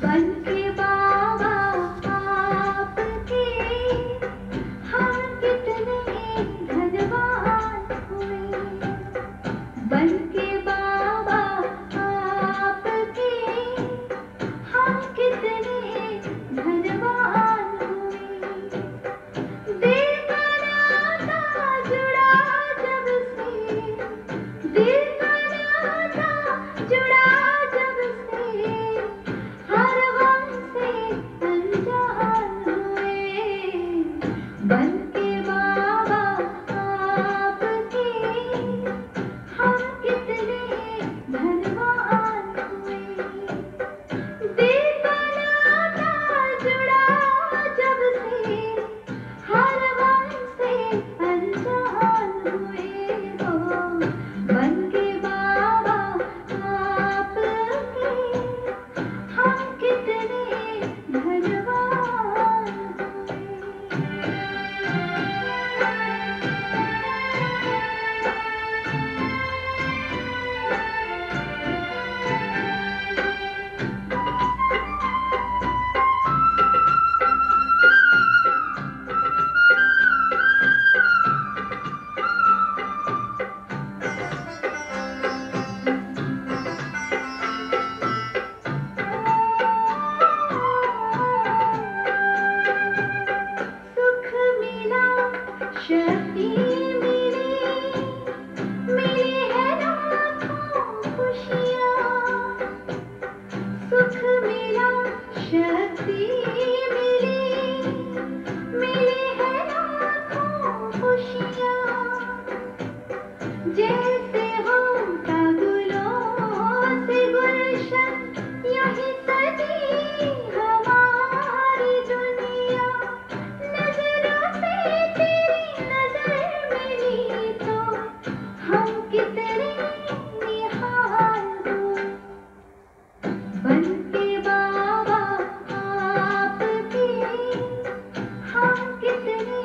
बनके बाबा आपके हम कितने धनवान हुए। बनके बाबा आपके हम कितने धनवान हुए। दिल का नाता जुड़ा जब से, दिल का नाता जुड़ा जब से, हर गम से अनजान हुए। बनके बाबा आपके हम कितने धनवान हुए। दिल का नाता जुड़ा जब से, हर गम से अनजान हुए हो। बनके बाबा आपके हम कितने धनवान हुए। सुख मिला, शक्ति मिली, मिली है लाखों खुशियाँ। सुख मिला, शक्ति मिली, मिली है लाखों खुशियाँ। जैसे होता गुलों से गुलशन, यही सजी हमारी दुनिया। नजरों से तेरी नजर मिली तो हम कितने निहाल हुए। बनके बाबा आपके हम कितने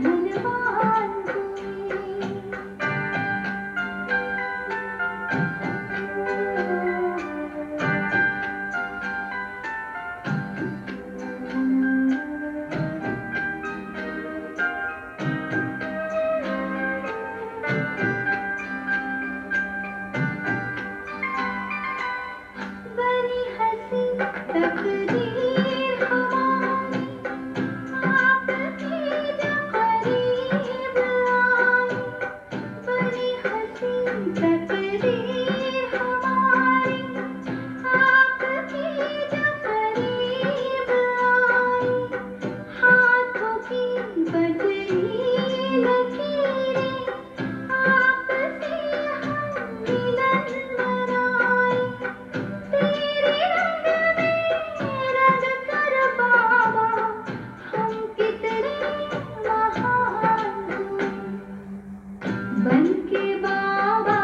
धनवान हुए। बड़ी हंसी तकदीर हमारी, आपकी जब करीब आई। बड़ी हंसी तकदीर हमारी, आपकी जब करीब आई। हाथों की बदली लकीरें, आपसे हम मिलन मनाए। तेरे रंग में रंग कर बाबा हम कितने महान हुए। बनके बाबा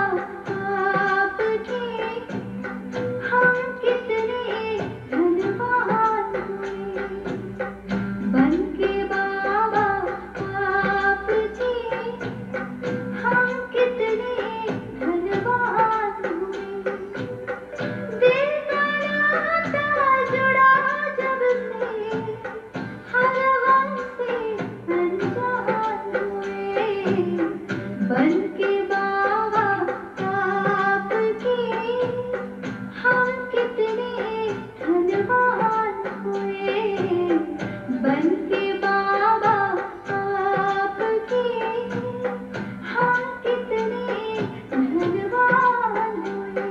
आपके हम कितने धनवान हुए। बनके बाबा आपके हम कितने धनवान हुए। दिल का नाता जुड़ा जब से, हर गम से अनजान हुए। बनके बाबा आपके हम कितने धनवान हुए। बनके बाबा आपके हम कितने धनवान हुए।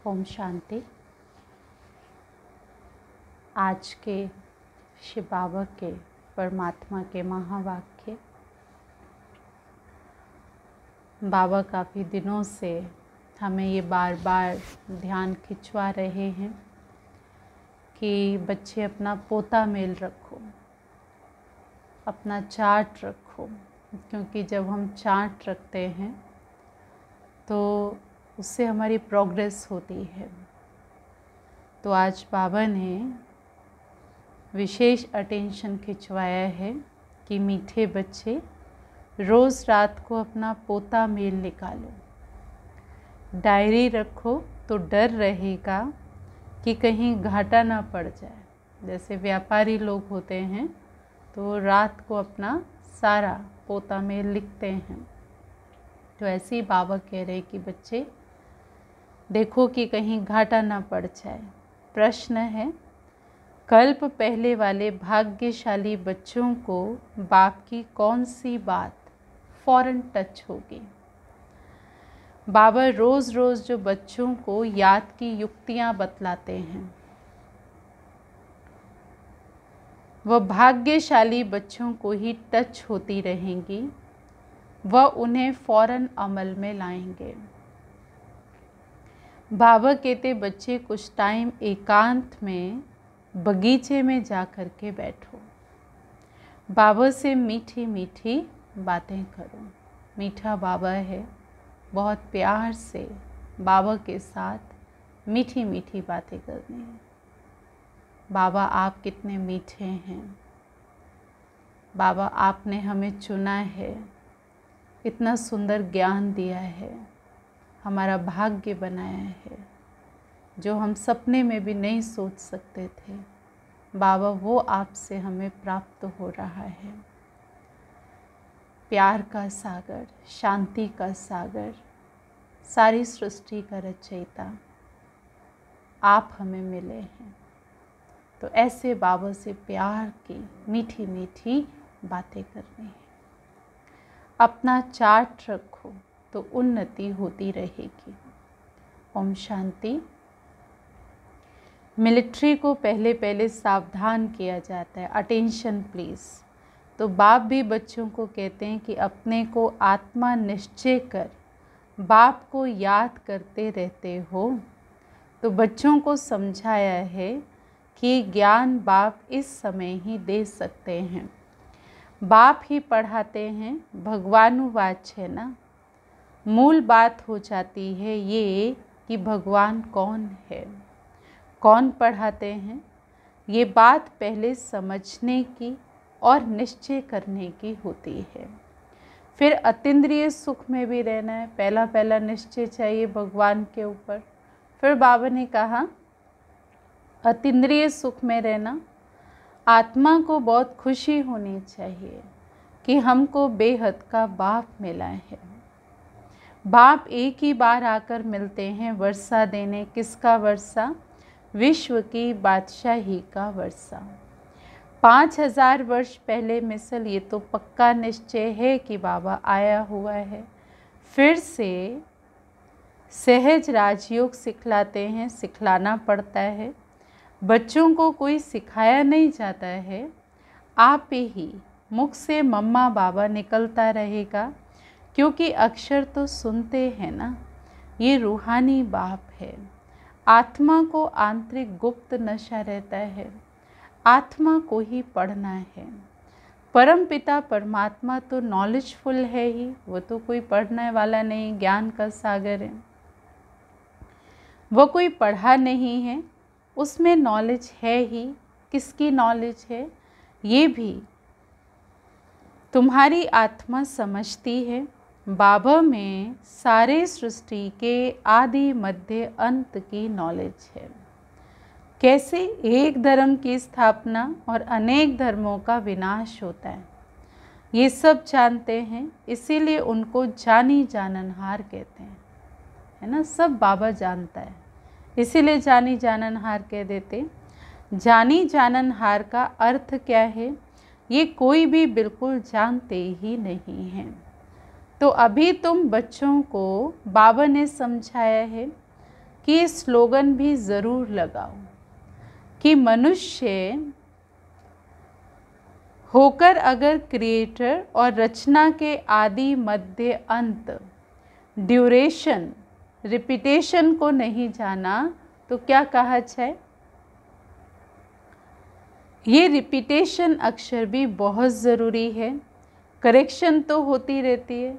ओम शांति। आज के शिव बाबा के परमात्मा के महावाक्य। बाबा काफ़ी दिनों से हमें ये बार बार ध्यान खिंचवा रहे हैं कि बच्चे अपना पोता मेल रखो, अपना चार्ट रखो, क्योंकि जब हम चार्ट रखते हैं तो उससे हमारी प्रोग्रेस होती है। तो आज बाबा ने विशेष अटेंशन खिंचवाया है कि मीठे बच्चे रोज़ रात को अपना पोता मेल निकालो, डायरी रखो तो डर रहेगा कि कहीं घाटा ना पड़ जाए। जैसे व्यापारी लोग होते हैं तो रात को अपना सारा पोता मेल लिखते हैं, तो ऐसे ही बाबा कह रहे कि बच्चे देखो कि कहीं घाटा ना पड़ जाए। प्रश्न है, कल्प पहले वाले भाग्यशाली बच्चों को बाप की कौन सी बात फौरन टच होगी? बाबा रोज़ रोज़ जो बच्चों को याद की युक्तियाँ बतलाते हैं, वह भाग्यशाली बच्चों को ही टच होती रहेंगी, वह उन्हें फौरन अमल में लाएंगे। बाबा कहते बच्चे कुछ टाइम एकांत में बगीचे में जा कर के बैठो, बाबा से मीठी मीठी बातें करो। मीठा बाबा है, बहुत प्यार से बाबा के साथ मीठी मीठी बातें करनी है। बाबा आप कितने मीठे हैं, बाबा आपने हमें चुना है, इतना सुंदर ज्ञान दिया है, हमारा भाग्य बनाया है जो हम सपने में भी नहीं सोच सकते थे। बाबा वो आपसे हमें प्राप्त हो रहा है। प्यार का सागर, शांति का सागर, सारी सृष्टि का रचयिता आप हमें मिले हैं। तो ऐसे बाबा से प्यार की मीठी मीठी बातें करनी है। अपना चार्ट रखो तो उन्नति होती रहेगी। ओम शांति। मिलिट्री को पहले पहले सावधान किया जाता है, अटेंशन प्लीज़। तो बाप भी बच्चों को कहते हैं कि अपने को आत्मा निश्चय कर बाप को याद करते रहते हो। तो बच्चों को समझाया है कि ज्ञान बाप इस समय ही दे सकते हैं, बाप ही पढ़ाते हैं। भगवानुवाच है ना, मूल बात हो जाती है ये कि भगवान कौन है, कौन पढ़ाते हैं। ये बात पहले समझने की और निश्चय करने की होती है। फिर अतीन्द्रिय सुख में भी रहना है, पहला पहला निश्चय चाहिए भगवान के ऊपर। फिर बाबा ने कहा अतीन्द्रिय सुख में रहना, आत्मा को बहुत खुशी होनी चाहिए कि हमको बेहद का बाप मिला है। बाप एक ही बार आकर मिलते हैं वर्षा देने। किसका वर्षा? विश्व की बादशाही का वर्षा। 5000 वर्ष पहले मिसल, ये तो पक्का निश्चय है कि बाबा आया हुआ है। फिर से सहज राजयोग सिखलाते हैं, सिखलाना पड़ता है। बच्चों को कोई सिखाया नहीं जाता है, आप ही मुख से मम्मा बाबा निकलता रहेगा, क्योंकि अक्षर तो सुनते हैं ना। ये रूहानी बाप है। आत्मा को आंतरिक गुप्त नशा रहता है, आत्मा को ही पढ़ना है। परम पिता परमात्मा तो नॉलेजफुल है ही, वो तो कोई पढ़ने वाला नहीं, ज्ञान का सागर है। वो कोई पढ़ा नहीं है, उसमें नॉलेज है ही। किसकी नॉलेज है? ये भी तुम्हारी आत्मा समझती है। बाबा में सारे सृष्टि के आदि मध्य अंत की नॉलेज है। कैसे एक धर्म की स्थापना और अनेक धर्मों का विनाश होता है, ये सब जानते हैं। इसीलिए उनको जानी जाननहार कहते हैं, है ना। सब बाबा जानता है, इसीलिए जानी जाननहार कह देते। जानी जाननहार का अर्थ क्या है, ये कोई भी बिल्कुल जानते ही नहीं हैं। तो अभी तुम बच्चों को बाबा ने समझाया है कि ये स्लोगन भी ज़रूर लगाओ कि मनुष्य होकर अगर क्रिएटर और रचना के आदि मध्य अंत ड्यूरेशन रिपीटेशन को नहीं जाना तो क्या कहा जाए। ये रिपीटेशन अक्षर भी बहुत ज़रूरी है। करेक्शन तो होती रहती है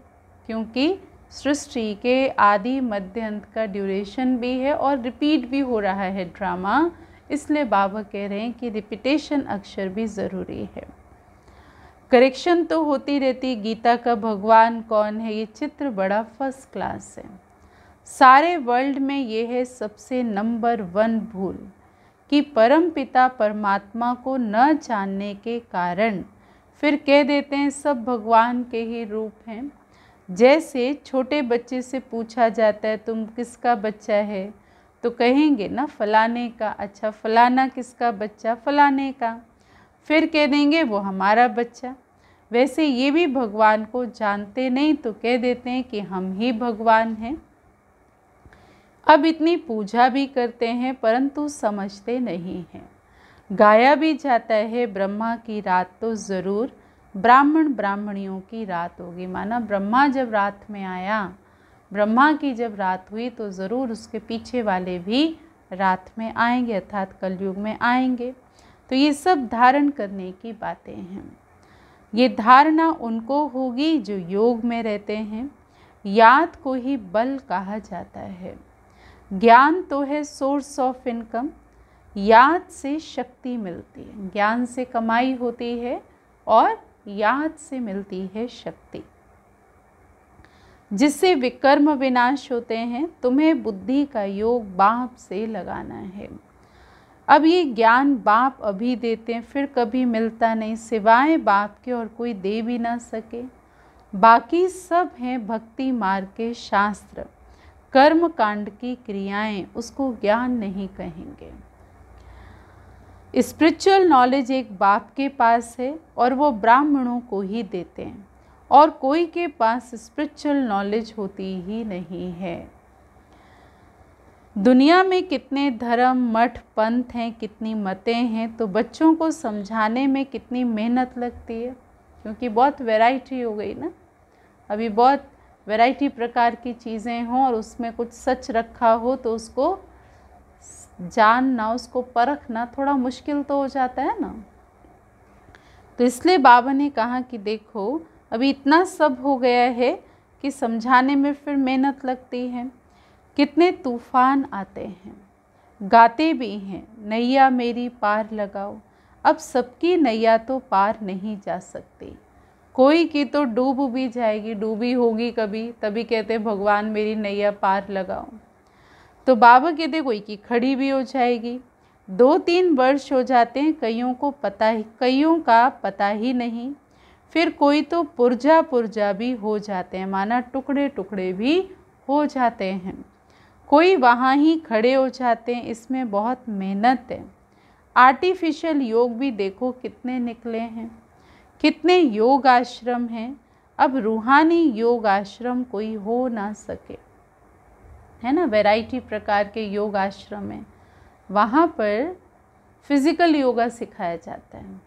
क्योंकि सृष्टि के आदि मध्य अंत का ड्यूरेशन भी है और रिपीट भी हो रहा है ड्रामा, इसलिए बाबा कह रहे हैं कि रिपीटेशन अक्षर भी ज़रूरी है। करेक्शन तो होती रहती। गीता का भगवान कौन है, ये चित्र बड़ा फर्स्ट क्लास है। सारे वर्ल्ड में ये है सबसे नंबर 1 भूल कि परम पिता परमात्मा को न जानने के कारण फिर कह देते हैं सब भगवान के ही रूप हैं। जैसे छोटे बच्चे से पूछा जाता है तुम किसका बच्चा है, तो कहेंगे ना फलाने का। अच्छा, फलाना किसका बच्चा, फलाने का। फिर कह देंगे वो हमारा बच्चा। वैसे ये भी भगवान को जानते नहीं तो कह देते हैं कि हम ही भगवान हैं। अब इतनी पूजा भी करते हैं परंतु समझते नहीं हैं। गाया भी जाता है ब्रह्मा की रात तो ज़रूर ब्राह्मण ब्राह्मणियों की रात होगी। माना ब्रह्मा जब रात में आया, ब्रह्मा की जब रात हुई तो ज़रूर उसके पीछे वाले भी रात में आएंगे, अर्थात कलयुग में आएंगे। तो ये सब धारण करने की बातें हैं। ये धारणा उनको होगी जो योग में रहते हैं। याद को ही बल कहा जाता है। ज्ञान तो है सोर्स ऑफ इनकम। याद से शक्ति मिलती है, ज्ञान से कमाई होती है और याद से मिलती है शक्ति, जिससे विकर्म विनाश होते हैं। तुम्हें बुद्धि का योग बाप से लगाना है। अब ये ज्ञान बाप अभी देते हैं, फिर कभी मिलता नहीं, सिवाय बाप के और कोई दे भी ना सके। बाकी सब हैं भक्ति मार्ग के शास्त्र, कर्म कांड की क्रियाएं, उसको ज्ञान नहीं कहेंगे। स्पिरिचुअल नॉलेज एक बाप के पास है और वो ब्राह्मणों को ही देते हैं, और कोई के पास स्पिरिचुअल नॉलेज होती ही नहीं है। दुनिया में कितने धर्म मठ पंथ हैं, कितनी मतें हैं, तो बच्चों को समझाने में कितनी मेहनत लगती है, क्योंकि बहुत वैरायटी हो गई ना। अभी बहुत वैरायटी प्रकार की चीज़ें हों और उसमें कुछ सच रखा हो तो उसको जानना, उसको परखना थोड़ा मुश्किल तो हो जाता है ना। तो इसलिए बाबा ने कहा कि देखो अभी इतना सब हो गया है कि समझाने में फिर मेहनत लगती है। कितने तूफान आते हैं, गाते भी हैं नैया मेरी पार लगाओ। अब सबकी नैया तो पार नहीं जा सकती, कोई की तो डूब भी जाएगी, डूबी होगी कभी, तभी कहते भगवान मेरी नैया पार लगाओ। तो बाबा कहते कोई की खड़ी भी हो जाएगी। 2-3 वर्ष हो जाते हैं, कईयों का पता ही नहीं। फिर कोई तो पुर्जा भी हो जाते हैं, माना टुकड़े टुकड़े भी हो जाते हैं। कोई वहाँ ही खड़े हो जाते हैं। इसमें बहुत मेहनत है। आर्टिफिशियल योग भी देखो कितने निकले हैं, कितने योग आश्रम हैं। अब रूहानी योग आश्रम कोई हो ना सके, है ना। वैरायटी प्रकार के योग आश्रम हैं, वहाँ पर फिज़िकल योगा सिखाया जाता है,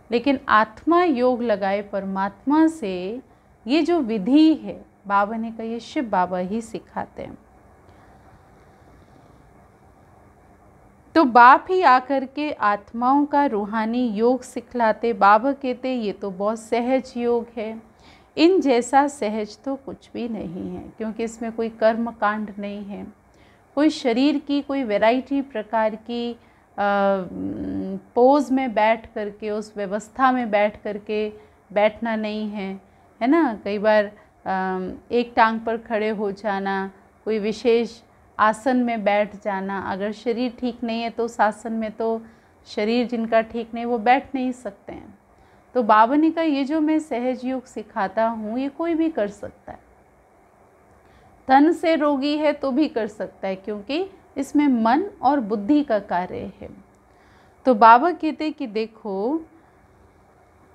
लेकिन आत्मा योग लगाए परमात्मा से, ये जो विधि है बाबा ने कहा ये शिव बाबा ही सिखाते हैं। तो बाप ही आकर के आत्माओं का रूहानी योग सिखलाते। बाबा कहते ये तो बहुत सहज योग है, इन जैसा सहज तो कुछ भी नहीं है, क्योंकि इसमें कोई कर्म कांड नहीं है, कोई शरीर की कोई वैरायटी प्रकार की पोज में बैठ करके, उस व्यवस्था में बैठ करके बैठना नहीं है, है ना। कई बार एक टांग पर खड़े हो जाना, कोई विशेष आसन में बैठ जाना। अगर शरीर ठीक नहीं है तो उस आसन में तो शरीर जिनका ठीक नहीं वो बैठ नहीं सकते हैं। तो बाबा ने कहा ये जो मैं सहज योग सिखाता हूँ ये कोई भी कर सकता है, तन से रोगी है तो भी कर सकता है, क्योंकि इसमें मन और बुद्धि का कार्य है। तो बाबा कहते कि देखो,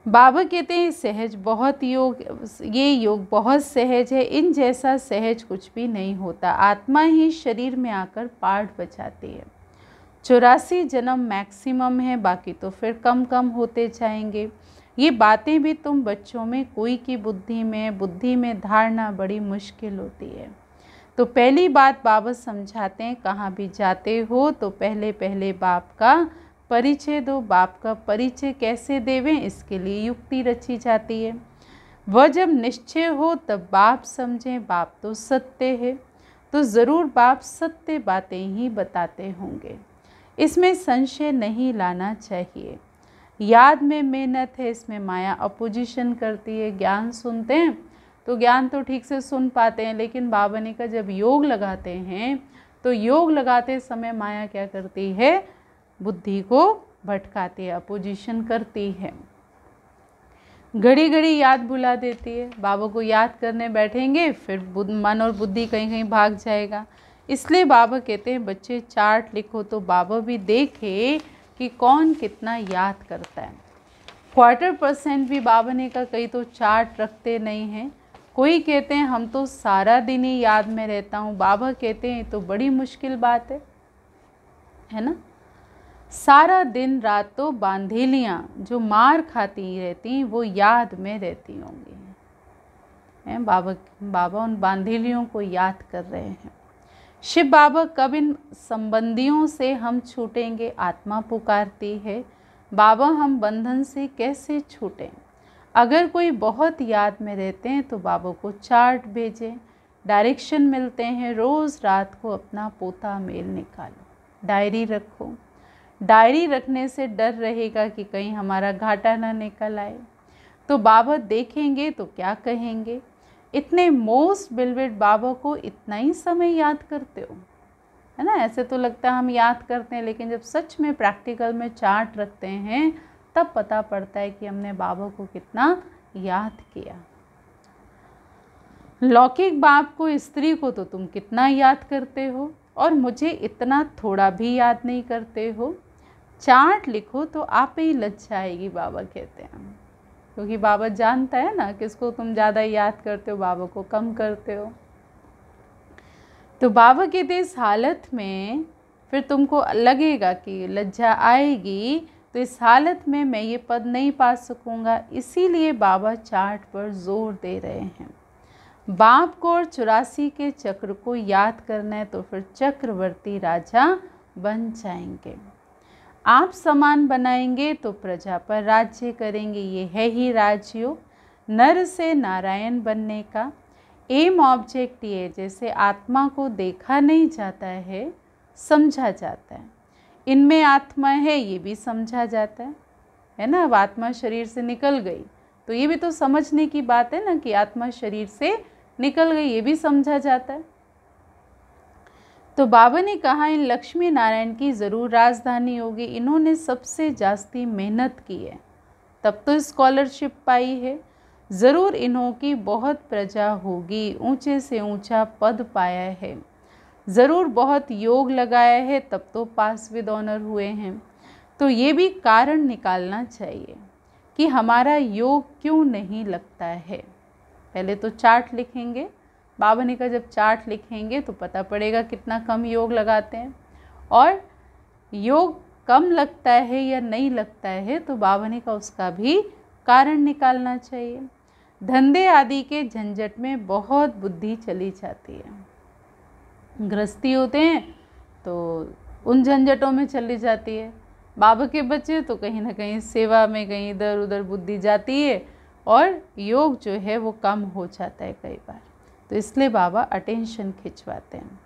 बाबा कहते हैं सहज बहुत योग, ये योग बहुत सहज है, इन जैसा सहज कुछ भी नहीं होता। आत्मा ही शरीर में आकर पाठ बजाती है। 84 जन्म मैक्सिमम है, बाकी तो फिर कम कम होते जाएंगे। ये बातें भी तुम बच्चों में कोई की बुद्धि में धारना बड़ी मुश्किल होती है। तो पहली बात बाबा समझाते हैं, कहाँ भी जाते हो तो पहले पहले बाप का परिचय दो। बाप का परिचय कैसे देवें, इसके लिए युक्ति रची जाती है। वह जब निश्चय हो तब बाप समझें, बाप तो सत्य है, तो ज़रूर बाप सत्य बातें ही बताते होंगे, इसमें संशय नहीं लाना चाहिए। याद में मेहनत है, इसमें माया अपोजिशन करती है। ज्ञान सुनते हैं तो ज्ञान तो ठीक से सुन पाते हैं, लेकिन बाबा ने कहा जब योग लगाते हैं तो योग लगाते समय माया क्या करती है, बुद्धि को भटकाती है, अपोजिशन करती है, घड़ी घड़ी याद भुला देती है। बाबा को याद करने बैठेंगे फिर मन और बुद्धि कहीं कहीं भाग जाएगा। इसलिए बाबा कहते हैं बच्चे चार्ट लिखो, तो बाबा भी देखे कि कौन कितना याद करता है। 25% भी बाबा ने कहा कई तो चार्ट रखते नहीं हैं। कोई कहते हैं हम तो सारा दिन ही याद में रहता हूँ। बाबा कहते हैं तो बड़ी मुश्किल बात है ना। सारा दिन रात तो बांधेलियाँ जो मार खाती रहती वो याद में रहती होंगी, हैं बाबा उन बांधेलियों को याद कर रहे हैं। शिव बाबा कब इन संबंधियों से हम छूटेंगे, आत्मा पुकारती है, बाबा हम बंधन से कैसे छूटें। अगर कोई बहुत याद में रहते हैं तो बाबा को चार्ट भेजें, डायरेक्शन मिलते हैं। रोज़ रात को अपना पोता मेल निकालो, डायरी रखो। डायरी रखने से डर रहेगा कि कहीं हमारा घाटा ना निकल आए, तो बाबा देखेंगे तो क्या कहेंगे। इतने मोस्ट बिलवेड बाबा को इतना ही समय याद करते हो, है ना। ऐसे तो लगता है हम याद करते हैं, लेकिन जब सच में प्रैक्टिकल में चार्ट रखते हैं तब पता पड़ता है कि हमने बाबा को कितना याद किया। लौकिक बाप को, स्त्री को तो तुम कितना याद करते हो, और मुझे इतना थोड़ा भी याद नहीं करते हो। चार्ट लिखो तो आप ही लज्जा आएगी, बाबा कहते हैं, क्योंकि बाबा जानता है ना किसको तुम ज़्यादा याद करते हो, बाबा को कम करते हो। तो बाबा कहते इस हालत में फिर तुमको लगेगा कि लज्जा आएगी, तो इस हालत में मैं ये पद नहीं पा सकूँगा। इसीलिए बाबा चार्ट पर जोर दे रहे हैं। बाप को और 84 के चक्र को याद करना है तो फिर चक्रवर्ती राजा बन जाएंगे। आप समान बनाएंगे तो प्रजा पर राज्य करेंगे। ये है ही राजयोग, नर से नारायण बनने का। एम ऑब्जेक्ट ये, जैसे आत्मा को देखा नहीं जाता है, समझा जाता है। इनमें आत्मा है ये भी समझा जाता है ना। अब आत्मा शरीर से निकल गई तो ये भी तो समझने की बात है ना कि आत्मा शरीर से निकल गई, ये भी समझा जाता है। तो बाबा ने कहा इन लक्ष्मी नारायण की ज़रूर राजधानी होगी। इन्होंने सबसे जास्ती मेहनत की है, तब तो स्कॉलरशिप पाई है। ज़रूर इन्हों की बहुत प्रजा होगी, ऊंचे से ऊंचा पद पाया है। ज़रूर बहुत योग लगाया है, तब तो पास विद ऑनर हुए हैं। तो ये भी कारण निकालना चाहिए कि हमारा योग क्यों नहीं लगता है। पहले तो चार्ट लिखेंगे। बाबा ने कहा जब चार्ट लिखेंगे तो पता पड़ेगा कितना कम योग लगाते हैं, और योग कम लगता है या नहीं लगता है तो बाबा ने कहा उसका भी कारण निकालना चाहिए। धंधे आदि के झंझट में बहुत बुद्धि चली जाती है। गृहस्थी होते हैं तो उन झंझटों में चली जाती है। बाबा के बच्चे तो कहीं ना कहीं सेवा में, कहीं इधर उधर बुद्धि जाती है, और योग जो है वो कम हो जाता है कई बार। तो इसलिए बाबा अटेंशन खिंचवाते हैं।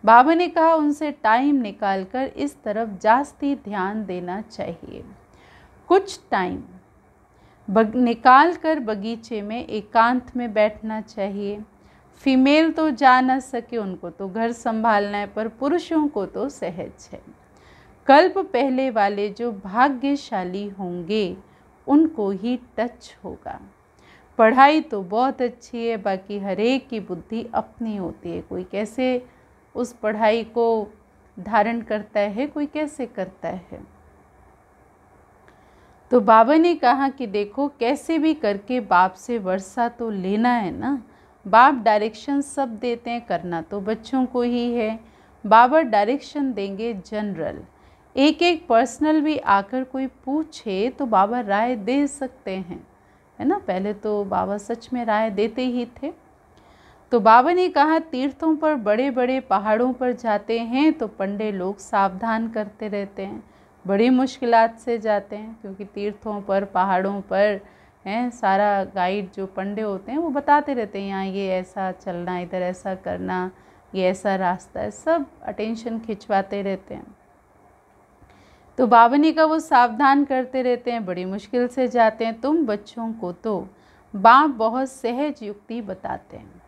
बाबा ने कहा उनसे टाइम निकालकर इस तरफ जास्ती ध्यान देना चाहिए। कुछ टाइम निकाल कर बगीचे में एकांत में बैठना चाहिए। फीमेल तो जा न सके, उनको तो घर संभालना है, पर पुरुषों को तो सहज है। कल्प पहले वाले जो भाग्यशाली होंगे उनको ही टच होगा। पढ़ाई तो बहुत अच्छी है, बाकी हर एक की बुद्धि अपनी होती है। कोई कैसे उस पढ़ाई को धारण करता है, कोई कैसे करता है। तो बाबा ने कहा कि देखो कैसे भी करके बाप से वर्षा तो लेना है ना। बाप डायरेक्शन सब देते हैं, करना तो बच्चों को ही है। बाबा डायरेक्शन देंगे जनरल, एक एक पर्सनल भी आकर कोई पूछे तो बाबा राय दे सकते हैं, है ना। पहले तो बाबा सच में राय देते ही थे। तो बाबा ने कहा तीर्थों पर, बड़े बड़े पहाड़ों पर जाते हैं तो पंडे लोग सावधान करते रहते हैं, बड़ी मुश्किलात से जाते हैं, क्योंकि तीर्थों पर, पहाड़ों पर हैं, सारा गाइड जो पंडे होते हैं वो बताते रहते हैं यहाँ ये ऐसा चलना, इधर ऐसा करना, ये ऐसा रास्ता है, सब अटेंशन खिंचवाते रहते हैं। तो बाबा ने कहा वो सावधान करते रहते हैं, बड़ी मुश्किल से जाते हैं। तुम बच्चों को तो बाप बहुत सहज युक्ति बताते हैं,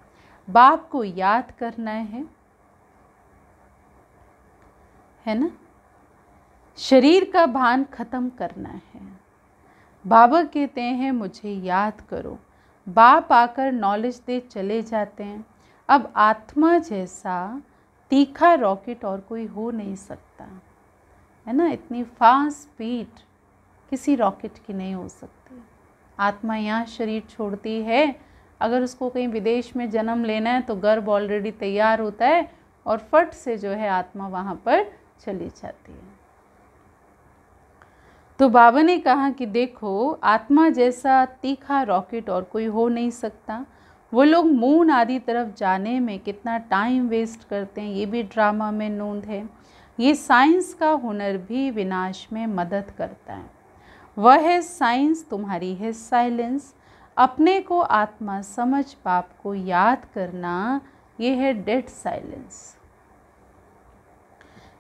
बाप को याद करना है ना, शरीर का भान खत्म करना है। बाबा कहते हैं मुझे याद करो, बाप आकर नॉलेज दे चले जाते हैं। अब आत्मा जैसा तीखा रॉकेट और कोई हो नहीं सकता, है ना। इतनी फास्ट स्पीड किसी रॉकेट की नहीं हो सकती। आत्मा यहाँ शरीर छोड़ती है, अगर उसको कहीं विदेश में जन्म लेना है तो गर्भ ऑलरेडी तैयार होता है और फट से जो है आत्मा वहाँ पर चली जाती है। तो बाबा ने कहा कि देखो आत्मा जैसा तीखा रॉकेट और कोई हो नहीं सकता। वो लोग मून आदि तरफ जाने में कितना टाइम वेस्ट करते हैं, ये भी ड्रामा में नोंद है। ये साइंस का हुनर भी विनाश में मदद करता है। वह है साइंस, तुम्हारी है साइलेंस। अपने को आत्मा समझ बाप को याद करना, ये है डेड साइलेंस।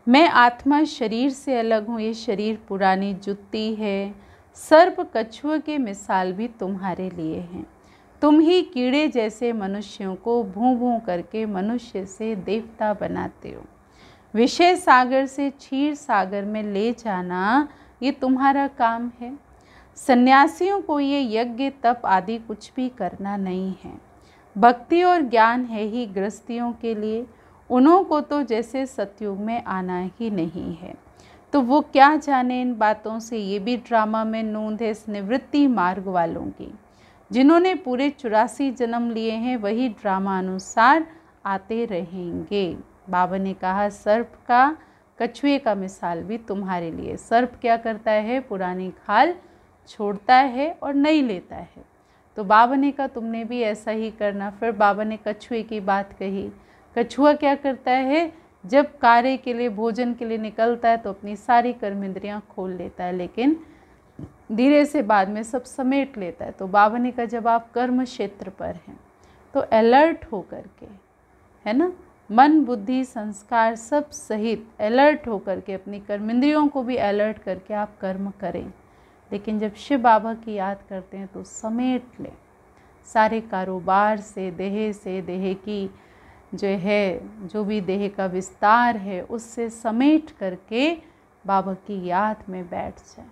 मैं आत्मा शरीर से अलग हूँ, ये शरीर पुरानी जुत्ती है। सर्प कछुए के मिसाल भी तुम्हारे लिए हैं। तुम ही कीड़े जैसे मनुष्यों को भूं भूं करके मनुष्य से देवता बनाते हो। विषय सागर से क्षीर सागर में ले जाना ये तुम्हारा काम है। सन्यासियों को ये यज्ञ तप आदि कुछ भी करना नहीं है। भक्ति और ज्ञान है ही गृहस्थियों के लिए, उन्हों को तो जैसे सतयुग में आना ही नहीं है। तो वो क्या जाने इन बातों से, ये भी ड्रामा में नोंद है इस निवृत्ति मार्ग वालों की। जिन्होंने पूरे 84 जन्म लिए हैं वही ड्रामा अनुसार आते रहेंगे। बाबा ने कहा सर्प का, कछुए का मिसाल भी तुम्हारे लिए। सर्प क्या करता है, पुरानी खाल छोड़ता है और नई लेता है। तो बाबा ने कहा तुमने भी ऐसा ही करना। फिर बाबा ने कछुए की बात कही। कछुआ क्या करता है, जब कार्य के लिए, भोजन के लिए निकलता है तो अपनी सारी कर्मेंद्रियां खोल लेता है, लेकिन धीरे से बाद में सब समेट लेता है। तो बाबा ने कहा जब आप कर्म क्षेत्र पर हैं तो अलर्ट होकर के, है ना, मन बुद्धि संस्कार सब सहित अलर्ट होकर के अपनी कर्मेंद्रियों को भी अलर्ट करके आप कर्म करें। लेकिन जब शिव बाबा की याद करते हैं तो समेट लें सारे कारोबार से, देह की जो है, जो भी देह का विस्तार है उससे समेट करके बाबा की याद में बैठ जाए।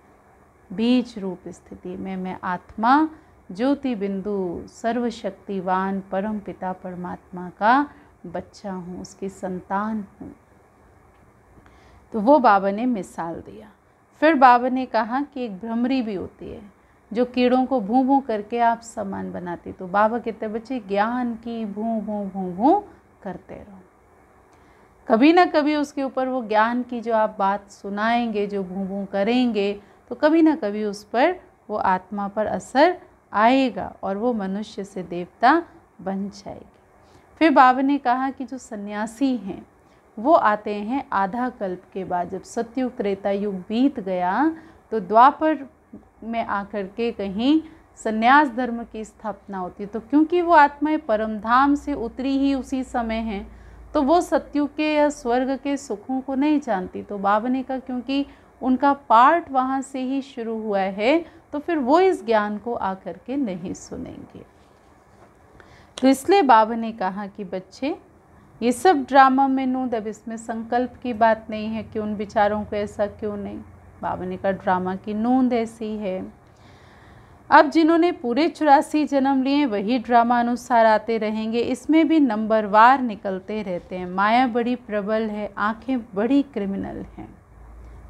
बीज रूप स्थिति में मैं आत्मा ज्योति बिंदु सर्वशक्तिवान परम पिता परमात्मा का बच्चा हूँ, उसकी संतान हूँ। तो वो बाबा ने मिसाल दिया। फिर बाबा ने कहा कि एक भ्रमरी भी होती है जो कीड़ों को भूं भूं करके आप सामान बनाती। तो बाबा कहते बच्चे ज्ञान की भूं भूं भूं भूं करते रहो, कभी ना कभी उसके ऊपर वो ज्ञान की जो आप बात सुनाएंगे, जो भूं भूं करेंगे, तो कभी ना कभी उस पर वो आत्मा पर असर आएगा और वो मनुष्य से देवता बन जाएगी। फिर बाबा ने कहा कि जो सन्यासी हैं वो आते हैं आधा कल्प के बाद। जब सतयुग त्रेता युग बीत गया तो द्वापर में आकर के कहीं सन्यास धर्म की स्थापना होती है। तो क्योंकि वो आत्माएं परम धाम से उतरी ही उसी समय हैं तो वो सतयुग के या स्वर्ग के सुखों को नहीं जानती। तो बाबा ने कहा क्योंकि उनका पार्ट वहाँ से ही शुरू हुआ है तो फिर वो इस ज्ञान को आकर के नहीं सुनेंगे। तो इसलिए बाबा ने कहा कि बच्चे ये सब ड्रामा में नूद, अब इसमें संकल्प की बात नहीं है कि उन विचारों को ऐसा क्यों नहीं। बाबा ने कहा ड्रामा की नूंद ऐसी है। अब जिन्होंने पूरे 84 जन्म लिए वही ड्रामा अनुसार आते रहेंगे। इसमें भी नंबरवार निकलते रहते हैं। माया बड़ी प्रबल है, आंखें बड़ी क्रिमिनल हैं,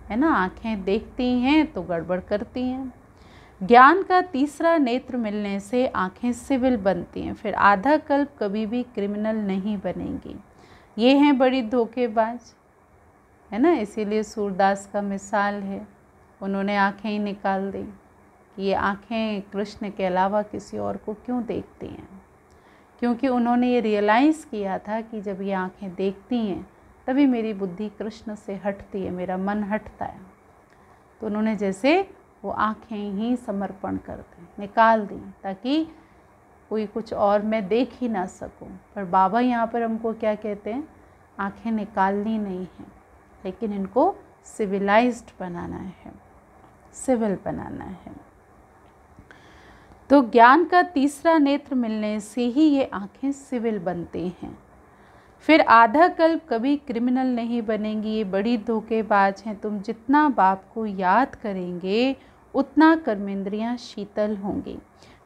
है ना। आंखें देखती हैं तो गड़बड़ करती हैं। ज्ञान का तीसरा नेत्र मिलने से आंखें सिविल बनती हैं, फिर आधा कल्प कभी भी क्रिमिनल नहीं बनेंगी। ये हैं बड़ी धोखेबाज, है ना। इसीलिए सूरदास का मिसाल है, उन्होंने आँखें ही निकाल दी कि ये आँखें कृष्ण के अलावा किसी और को क्यों देखती हैं, क्योंकि उन्होंने ये रियलाइज़ किया था कि जब ये आँखें देखती हैं तभी मेरी बुद्धि कृष्ण से हटती है, मेरा मन हटता है। तो उन्होंने जैसे वो आँखें ही समर्पण कर दी, निकाल दी, ताकि कोई कुछ और मैं देख ही ना सकूं। पर बाबा यहाँ पर हमको क्या कहते हैं, आँखें निकालनी नहीं है, लेकिन इनको सिविलाइज्ड बनाना है, सिविल बनाना है। तो ज्ञान का तीसरा नेत्र मिलने से ही ये आँखें सिविल बनती हैं। फिर आधा कल्प कभी क्रिमिनल नहीं बनेंगी, ये बड़ी धोखेबाज हैं। तुम जितना बाप को याद करेंगे उतना कर्मेंद्रियाँ शीतल होंगी।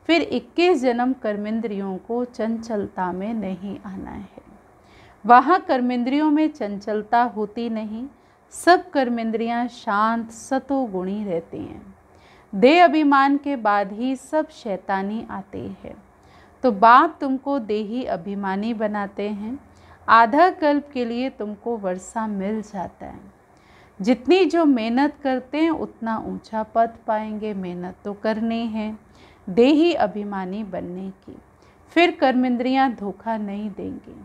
फिर 21 जन्म कर्मेंद्रियों को चंचलता में नहीं आना है। वहाँ कर्मेंद्रियों में चंचलता होती नहीं, सब कर्मेंद्रियाँ शांत सतोगुणी रहती हैं। देह अभिमान के बाद ही सब शैतानी आते हैं। तो बाप तुमको देही अभिमानी बनाते हैं। आधा कल्प के लिए तुमको वर्षा मिल जाता है। जितनी जो मेहनत करते हैं उतना ऊंचा पद पाएंगे, मेहनत तो करनी है देही अभिमानी बनने की। फिर कर्मेंद्रियां धोखा नहीं देंगी।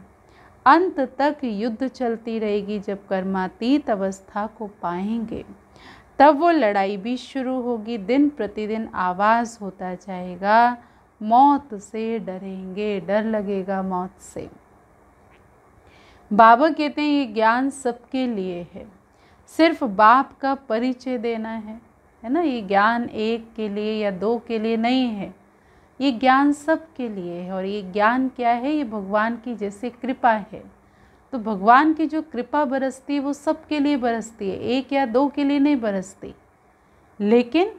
अंत तक युद्ध चलती रहेगी। जब कर्मातीत अवस्था को पाएंगे तब वो लड़ाई भी शुरू होगी। दिन प्रतिदिन आवाज़ होता जाएगा, मौत से डरेंगे, डर लगेगा मौत से। बाबा कहते हैं ये ज्ञान सबके लिए है, सिर्फ बाप का परिचय देना है ना। ये ज्ञान एक के लिए या दो के लिए नहीं है, ये ज्ञान सबके लिए है। और ये ज्ञान क्या है, ये भगवान की जैसे कृपा है। तो भगवान की जो कृपा बरसती है वो सबके लिए बरसती है, एक या दो के लिए नहीं बरसती। लेकिन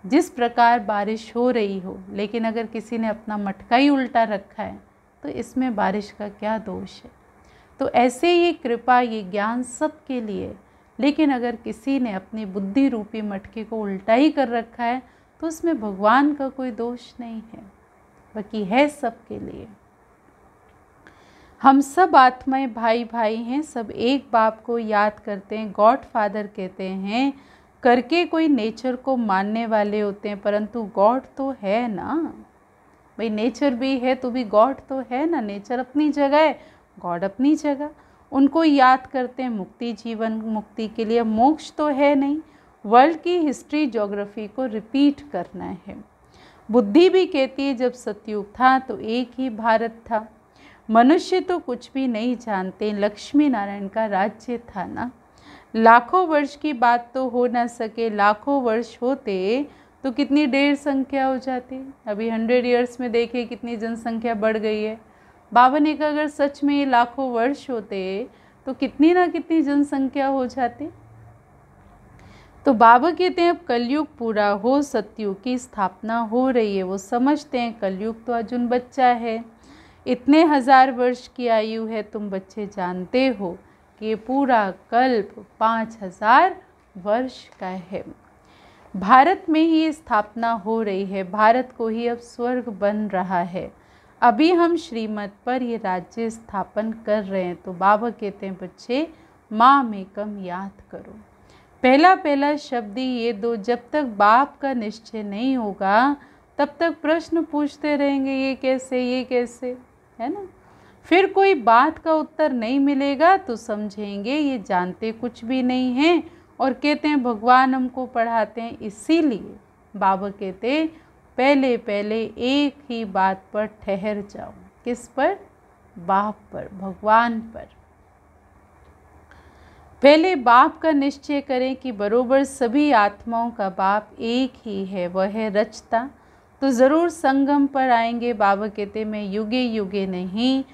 जिस प्रकार बारिश हो रही हो, लेकिन अगर किसी ने अपना मटका ही उल्टा रखा है तो इसमें बारिश का क्या दोष है। तो ऐसे ये कृपा, ये ज्ञान सबके लिए, लेकिन अगर किसी ने अपनी बुद्धि रूपी मटके को उल्टा ही कर रखा है तो उसमें भगवान का कोई दोष नहीं है, बाकी है सबके लिए। हम सब आत्माएं भाई भाई हैं, सब एक बाप को याद करते हैं। गॉड फादर कहते हैं करके कोई नेचर को मानने वाले होते हैं, परंतु गॉड तो है ना भाई। नेचर भी है तो भी गॉड तो है ना। नेचर अपनी जगह है, गॉड अपनी जगह। उनको याद करते हैं मुक्ति, जीवन मुक्ति के लिए। मोक्ष तो है नहीं, वर्ल्ड की हिस्ट्री ज्योग्राफी को रिपीट करना है। बुद्धि भी कहती है जब सतयुग था तो एक ही भारत था। मनुष्य तो कुछ भी नहीं जानते, लक्ष्मी नारायण का राज्य था ना। लाखों वर्ष की बात तो हो ना सके, लाखों वर्ष होते तो कितनी ढेर संख्या हो जाती। अभी 100 ईयर्स में देखिए कितनी जनसंख्या बढ़ गई है। बाबा ने कहा अगर सच में ये लाखों वर्ष होते तो कितनी ना कितनी जनसंख्या हो जाती। तो बाबा कहते हैं अब कलयुग पूरा हो, सतयुग की स्थापना हो रही है। वो समझते हैं कलयुग तो अर्जुन बच्चा है, इतने 1000 वर्ष की आयु है। तुम बच्चे जानते हो कि पूरा कल्प 5000 वर्ष का है। भारत में ही ये स्थापना हो रही है, भारत को ही अब स्वर्ग बन रहा है। अभी हम श्रीमत पर ये राज्य स्थापन कर रहे हैं। तो बाबा कहते हैं बच्चे माम एकम याद करो। पहला पहला शब्द ही ये दो। जब तक बाप का निश्चय नहीं होगा तब तक प्रश्न पूछते रहेंगे ये कैसे, ये कैसे, है ना। फिर कोई बात का उत्तर नहीं मिलेगा तो समझेंगे ये जानते कुछ भी नहीं हैं और कहते हैं भगवान हमको पढ़ाते हैं। इसीलिए बाबा कहते हैं पहले पहले एक ही बात पर ठहर जाओ। किस पर? बाप पर, भगवान पर। पहले बाप का निश्चय करें कि बरोबर सभी आत्माओं का बाप एक ही है, वह है रचता। तो ज़रूर संगम पर आएंगे। बाबा कहते मैं युगे युगे नहीं,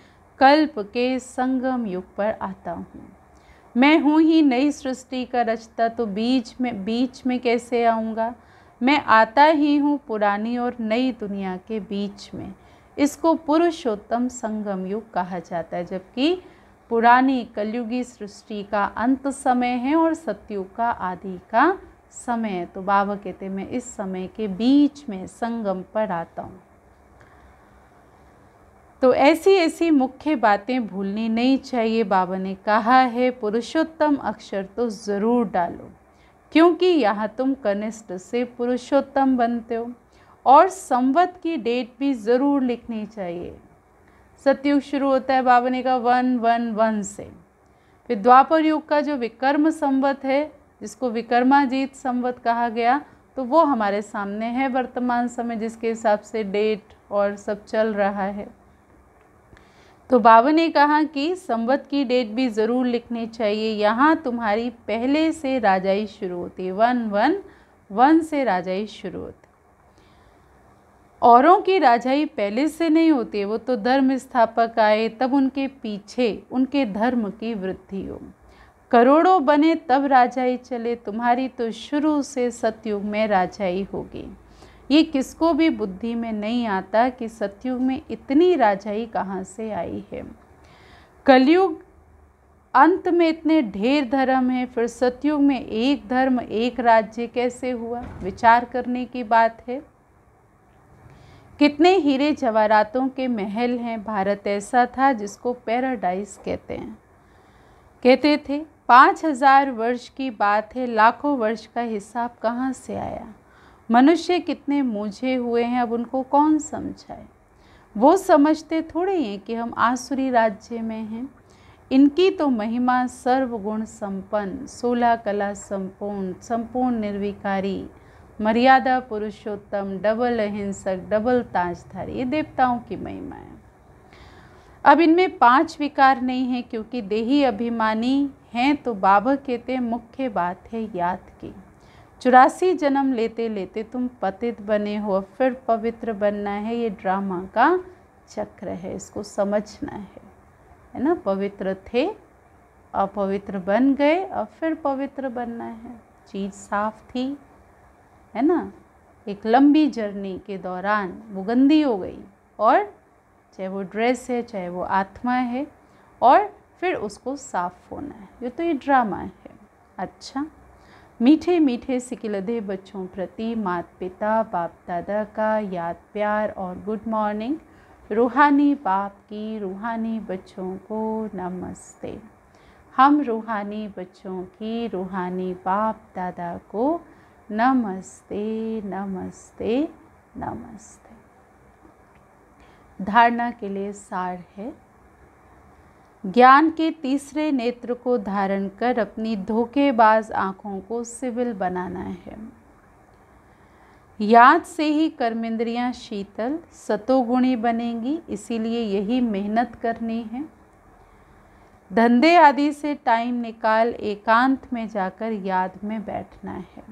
कल्प के संगम युग पर आता हूँ। मैं हूँ ही नई सृष्टि का रचता, तो बीच में कैसे आऊँगा। मैं आता ही हूँ पुरानी और नई दुनिया के बीच में। इसको पुरुषोत्तम संगम युग कहा जाता है, जबकि पुरानी कलयुगी सृष्टि का अंत समय है और सतयुग का आदि का समय है। तो बाबा कहते मैं इस समय के बीच में संगम पर आता हूँ। तो ऐसी ऐसी मुख्य बातें भूलनी नहीं चाहिए। बाबा ने कहा है पुरुषोत्तम अक्षर तो ज़रूर डालो, क्योंकि यहाँ तुम कनिष्ठ से पुरुषोत्तम बनते हो। और संवत की डेट भी ज़रूर लिखनी चाहिए। सतयुग शुरू होता है बाबा ने कहा 111 से। फिर द्वापर युग का जो विक्रम संवत है, जिसको विक्रमाजीत संवत कहा गया, तो वो हमारे सामने है वर्तमान समय, जिसके हिसाब से डेट और सब चल रहा है। तो बाबा ने कहा कि संवत की डेट भी ज़रूर लिखनी चाहिए। यहाँ तुम्हारी पहले से राजाई शुरू होती है, 111 से राजाई शुरू होती। औरों की राजाई पहले से नहीं होती है, वो तो धर्म स्थापक आए तब उनके पीछे उनके धर्म की वृद्धि हो। करोड़ों बने तब राजाई चले, तुम्हारी तो शुरू से सतयुग में राजाई होगी। ये किसको भी बुद्धि में नहीं आता कि सतयुग में इतनी राजाई कहाँ से आई है। कलयुग अंत में इतने ढेर धर्म हैं, फिर सतयुग में एक धर्म एक राज्य कैसे हुआ, विचार करने की बात है। कितने हीरे जवाहरातों के महल हैं। भारत ऐसा था जिसको पैराडाइज कहते थे। 5000 वर्ष की बात है, लाखों वर्ष का हिसाब कहाँ से आया। मनुष्य कितने मूझे हुए हैं, अब उनको कौन समझाए। वो समझते थोड़े हैं कि हम आसुरी राज्य में हैं। इनकी तो महिमा सर्वगुण संपन्न, 16 कला संपूर्ण, संपूर्ण निर्विकारी, मर्यादा पुरुषोत्तम, डबल अहिंसक, डबल ताजधारी, ये देवताओं की महिमा है। अब इनमें 5 विकार नहीं है, क्योंकि देही अभिमानी हैं। तो बाबा कहते हैं मुख्य बात है याद की। 84 जन्म लेते लेते तुम पतित बने हो, अब फिर पवित्र बनना है। ये ड्रामा का चक्र है, इसको समझना है ना। पवित्र थे, अपवित्र बन गए, अब फिर पवित्र बनना है। चीज़ साफ थी, है ना। एक लंबी जर्नी के दौरान वो गंदी हो गई, और चाहे वो ड्रेस है, चाहे वो आत्मा है, और फिर उसको साफ होना है। ये तो ये ड्रामा है। अच्छा, मीठे मीठे सिकिलधे बच्चों प्रति माता पिता बाप दादा का याद प्यार और गुड मॉर्निंग। रूहानी बाप की रूहानी बच्चों को नमस्ते। हम रूहानी बच्चों की रूहानी बाप दादा को नमस्ते नमस्ते नमस्ते। धारणा के लिए सार है, ज्ञान के तीसरे नेत्र को धारण कर अपनी धोखेबाज आँखों को सिविल बनाना है। याद से ही कर्मेंद्रियाँ शीतल सतोगुणी बनेंगी, इसीलिए यही मेहनत करनी है। धंधे आदि से टाइम निकाल एकांत में जाकर याद में बैठना है।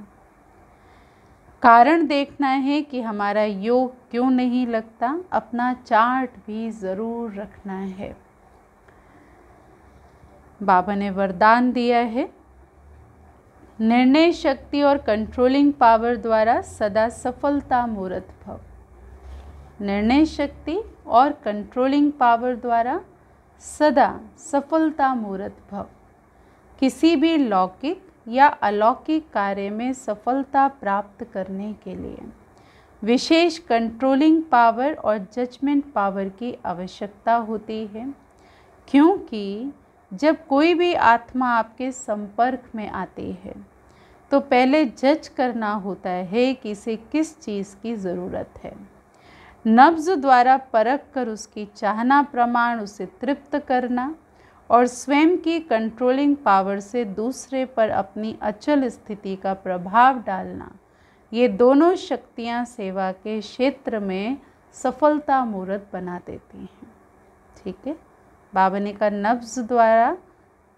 कारण देखना है कि हमारा योग क्यों नहीं लगता, अपना चार्ट भी ज़रूर रखना है। बाबा ने वरदान दिया है, निर्णय शक्ति और कंट्रोलिंग पावर द्वारा सदा सफलता मूर्त भव। निर्णय शक्ति और कंट्रोलिंग पावर द्वारा सदा सफलता मूर्त भव। किसी भी लौकिक या अलौकिक कार्य में सफलता प्राप्त करने के लिए विशेष कंट्रोलिंग पावर और जजमेंट पावर की आवश्यकता होती है, क्योंकि जब कोई भी आत्मा आपके संपर्क में आती है तो पहले जज करना होता है कि इसे किस चीज़ की ज़रूरत है। नब्ज़ द्वारा परख कर उसकी चाहना प्रमाण उसे तृप्त करना और स्वयं की कंट्रोलिंग पावर से दूसरे पर अपनी अचल स्थिति का प्रभाव डालना, ये दोनों शक्तियाँ सेवा के क्षेत्र में सफलता मूर्त बना देती हैं। ठीक है, बाबा ने कहा नब्ज़ द्वारा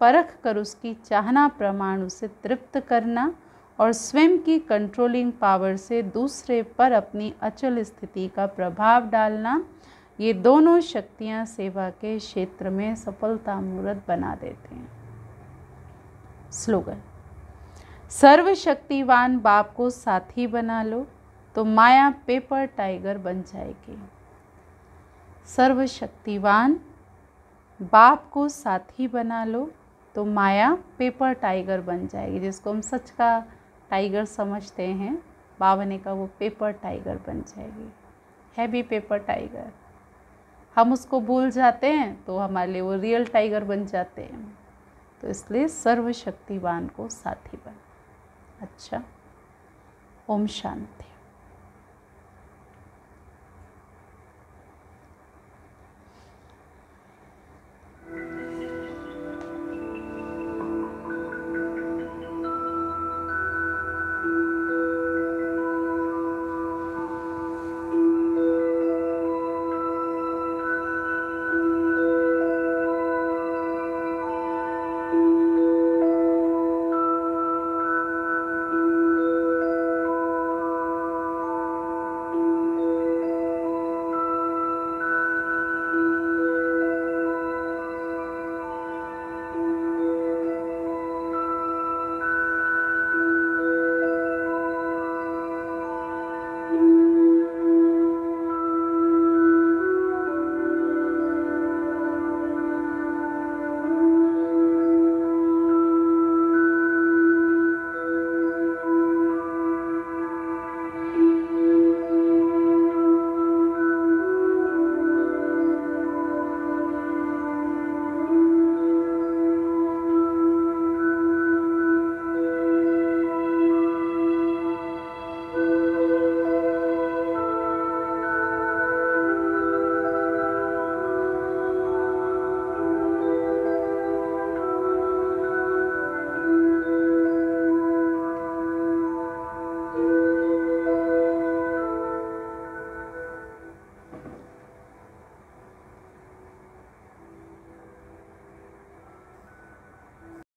परख कर उसकी चाहना प्रमाण उसे तृप्त करना और स्वयं की कंट्रोलिंग पावर से दूसरे पर अपनी अचल स्थिति का प्रभाव डालना, ये दोनों शक्तियाँ सेवा के क्षेत्र में सफलता मूर्त बना देते हैं। स्लोगन, सर्वशक्तिवान बाप को साथी बना लो तो माया पेपर टाइगर बन जाएगी। सर्वशक्तिवान बाप को साथी बना लो तो माया पेपर टाइगर बन जाएगी। जिसको हम सच का टाइगर समझते हैं, बाबा ने कहा वो पेपर टाइगर बन जाएगी। है भी पेपर टाइगर, हम उसको भूल जाते हैं तो हमारे लिए वो रियल टाइगर बन जाते हैं। तो इसलिए सर्वशक्तिवान को साथी बन। अच्छा, ओम शांति।